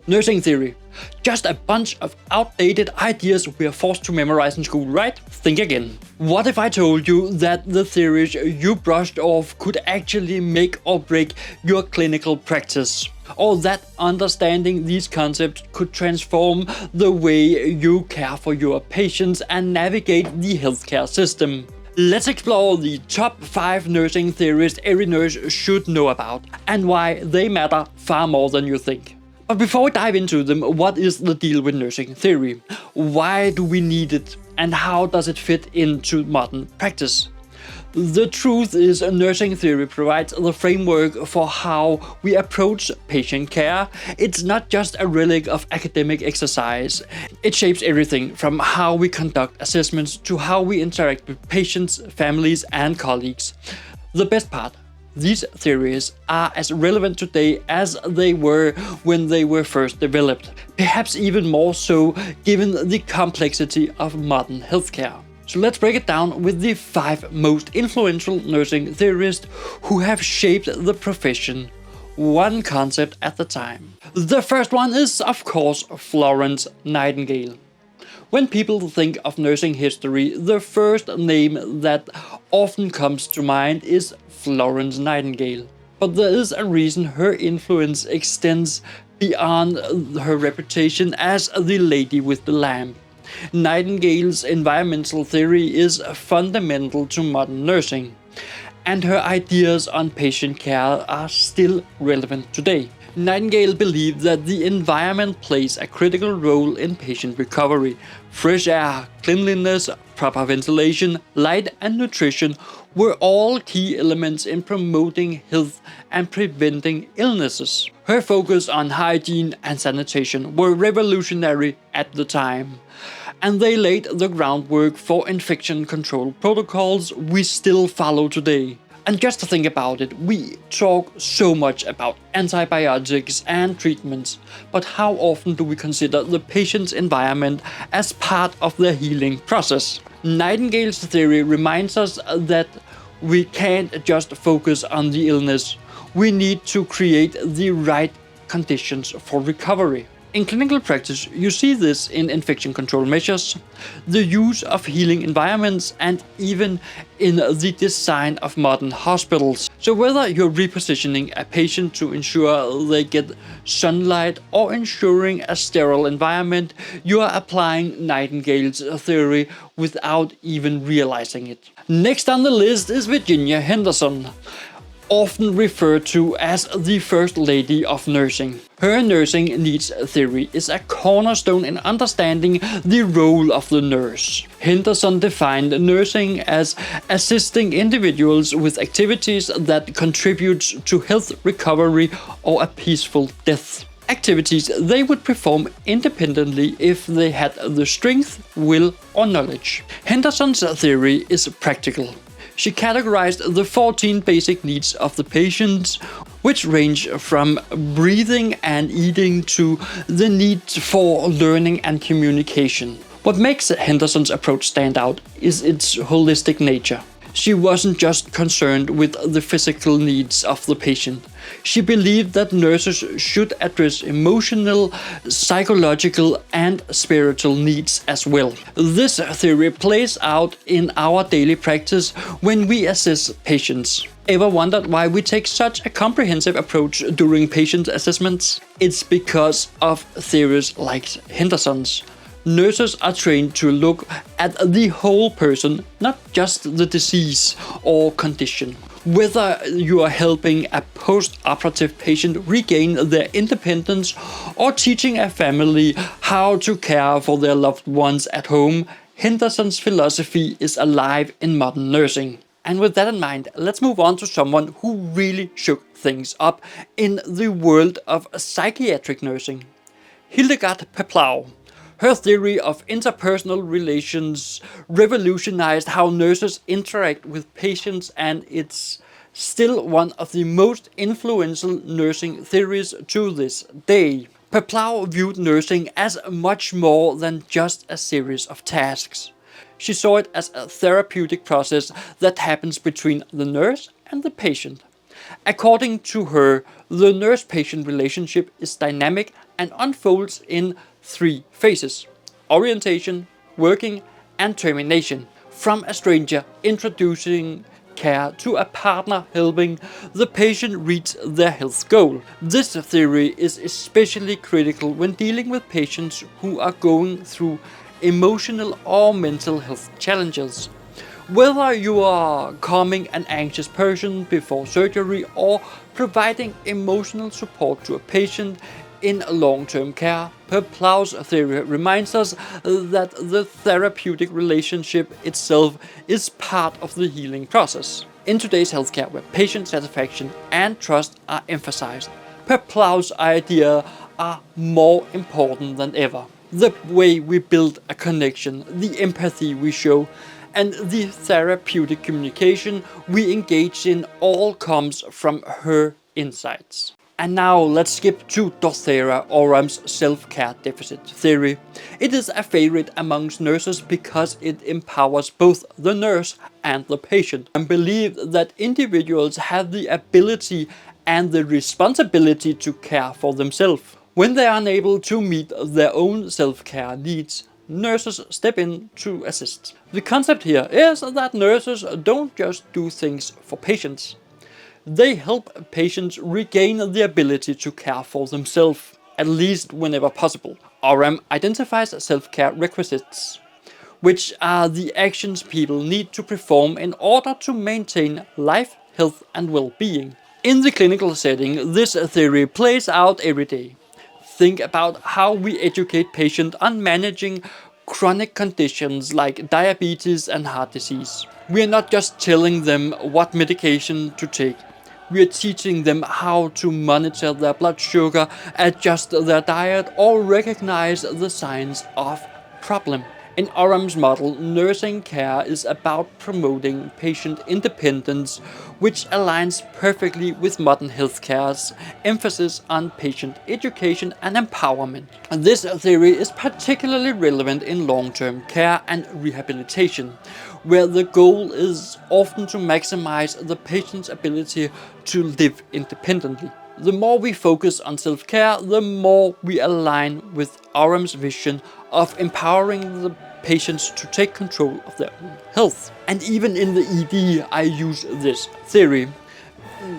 Nursing theory. Just a bunch of outdated ideas we are forced to memorize in school, right? Think again. What if I told you that the theories you brushed off could actually make or break your clinical practice? Or that understanding these concepts could transform the way you care for your patients and navigate the healthcare system? Let's explore the top 5 nursing theories every nurse should know about, and why they matter far more than you think. But before we dive into them, what is the deal with nursing theory? Why do we need it? And how does it fit into modern practice? The truth is, nursing theory provides the framework for how we approach patient care. It's not just a relic of academic exercise. It shapes everything from how we conduct assessments to how we interact with patients, families, and colleagues. The best part: these theories are as relevant today as they were when they were first developed, perhaps even more so given the complexity of modern healthcare. So let's break it down with the 5 most influential nursing theorists who have shaped the profession, one concept at a time. The first one is, of course, Florence Nightingale. When people think of nursing history, the first name that often comes to mind is Florence Nightingale. But there is a reason her influence extends beyond her reputation as the lady with the lamp. Nightingale's environmental theory is fundamental to modern nursing, and her ideas on patient care are still relevant today. Nightingale believed that the environment plays a critical role in patient recovery. Fresh air, cleanliness, proper ventilation, light, and nutrition were all key elements in promoting health and preventing illnesses. Her focus on hygiene and sanitation were revolutionary at the time, and they laid the groundwork for infection control protocols we still follow today. And just to think about it, we talk so much about antibiotics and treatments, but how often do we consider the patient's environment as part of their healing process? Nightingale's theory reminds us that we can't just focus on the illness. We need to create the right conditions for recovery. In clinical practice, you see this in infection control measures, the use of healing environments, and even in the design of modern hospitals. So whether you're repositioning a patient to ensure they get sunlight or ensuring a sterile environment, you are applying Nightingale's theory without even realizing it. Next on the list is Virginia Henderson, often referred to as the First Lady of Nursing. Her nursing needs theory is a cornerstone in understanding the role of the nurse. Henderson defined nursing as assisting individuals with activities that contribute to health recovery or a peaceful death. Activities they would perform independently if they had the strength, will, or knowledge. Henderson's theory is practical. She categorized the 14 basic needs of the patient, which range from breathing and eating to the need for learning and communication. What makes Henderson's approach stand out is its holistic nature. She wasn't just concerned with the physical needs of the patient. She believed that nurses should address emotional, psychological, and spiritual needs as well. This theory plays out in our daily practice when we assess patients. Ever wondered why we take such a comprehensive approach during patient assessments? It's because of theories like Henderson's. Nurses are trained to look at the whole person, not just the disease or condition. Whether you are helping a post-operative patient regain their independence or teaching a family how to care for their loved ones at home, Henderson's philosophy is alive in modern nursing. And with that in mind, let's move on to someone who really shook things up in the world of psychiatric nursing. Hildegard Peplau. Her theory of interpersonal relations revolutionized how nurses interact with patients, and it's still one of the most influential nursing theories to this day. Peplau viewed nursing as much more than just a series of tasks. She saw it as a therapeutic process that happens between the nurse and the patient. According to her, the nurse-patient relationship is dynamic, and unfolds in 3 phases: orientation, working, and termination. From a stranger introducing care to a partner helping the patient reach their health goal. This theory is especially critical when dealing with patients who are going through emotional or mental health challenges. Whether you are calming an anxious person before surgery or providing emotional support to a patient in long-term care, Peplau's theory reminds us that the therapeutic relationship itself is part of the healing process. In today's healthcare, where patient satisfaction and trust are emphasized, Peplau's ideas are more important than ever. The way we build a connection, the empathy we show, and the therapeutic communication we engage in all comes from her insights. And now let's skip to Dorothea Orem's self-care deficit theory. It is a favorite amongst nurses because it empowers both the nurse and the patient, and believe that individuals have the ability and the responsibility to care for themselves. When they are unable to meet their own self-care needs, nurses step in to assist. The concept here is that nurses don't just do things for patients. They help patients regain the ability to care for themselves, at least whenever possible. Orem identifies self-care requisites, which are the actions people need to perform in order to maintain life, health, and well-being. In the clinical setting, this theory plays out every day. Think about how we educate patients on managing chronic conditions like diabetes and heart disease. We are not just telling them what medication to take. We are teaching them how to monitor their blood sugar, adjust their diet, or recognize the signs of problem. In Orem's model, nursing care is about promoting patient independence, which aligns perfectly with modern healthcare's emphasis on patient education and empowerment. This theory is particularly relevant in long-term care and rehabilitation, where the goal is often to maximize the patient's ability to live independently. The more we focus on self-care, the more we align with Orem's vision of empowering the patients to take control of their own health. And even in the ED, I use this theory.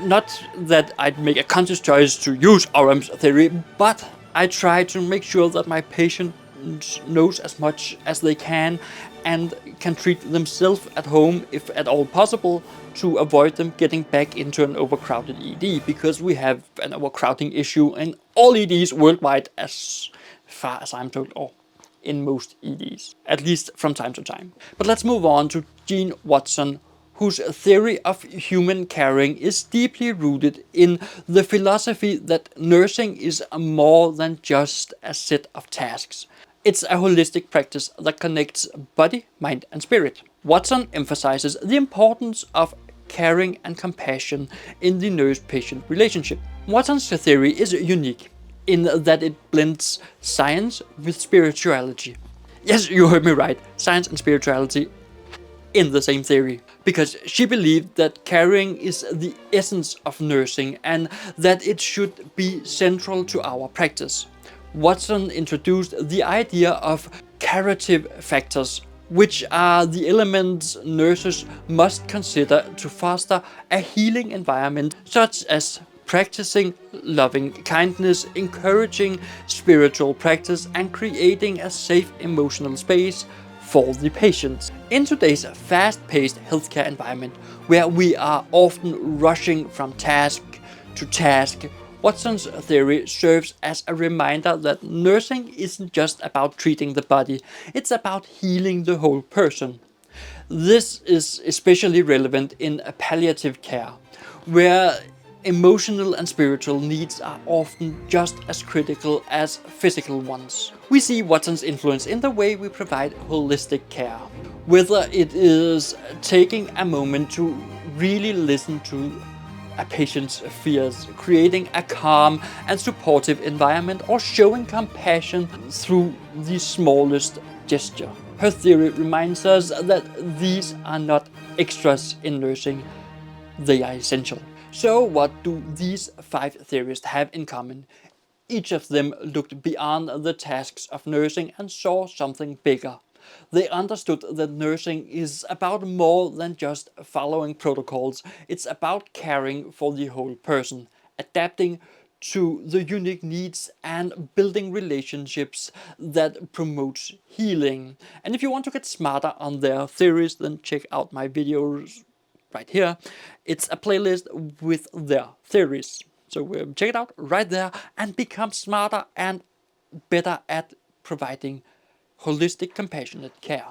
Not that I'd make a conscious choice to use Orem's theory, but I try to make sure that my patient knows as much as they can and can treat themselves at home if at all possible, to avoid them getting back into an overcrowded ED, because we have an overcrowding issue in all EDs worldwide, as far as I'm told, or in most EDs, at least from time to time. But let's move on to Jean Watson, whose theory of human caring is deeply rooted in the philosophy that nursing is more than just a set of tasks. It's a holistic practice that connects body, mind, and spirit. Watson emphasizes the importance of caring and compassion in the nurse-patient relationship. Watson's theory is unique in that it blends science with spirituality. Yes, you heard me right, science and spirituality in the same theory. Because she believed that caring is the essence of nursing and that it should be central to our practice. Watson introduced the idea of curative factors, which are the elements nurses must consider to foster a healing environment, such as practicing loving kindness, encouraging spiritual practice, and creating a safe emotional space for the patients. In today's fast-paced healthcare environment, where we are often rushing from task to task, Watson's theory serves as a reminder that nursing isn't just about treating the body, it's about healing the whole person. This is especially relevant in palliative care, where emotional and spiritual needs are often just as critical as physical ones. We see Watson's influence in the way we provide holistic care, whether it is taking a moment to really listen to a patient's fears, creating a calm and supportive environment, or showing compassion through the smallest gesture. Her theory reminds us that these are not extras in nursing, they are essential. So what do these 5 theorists have in common? Each of them looked beyond the tasks of nursing and saw something bigger. They understood that nursing is about more than just following protocols. It's about caring for the whole person, adapting to the unique needs and building relationships that promotes healing. And if you want to get smarter on their theories, then check out my videos right here. It's a playlist with their theories. So check it out right there and become smarter and better at providing holistic, compassionate care.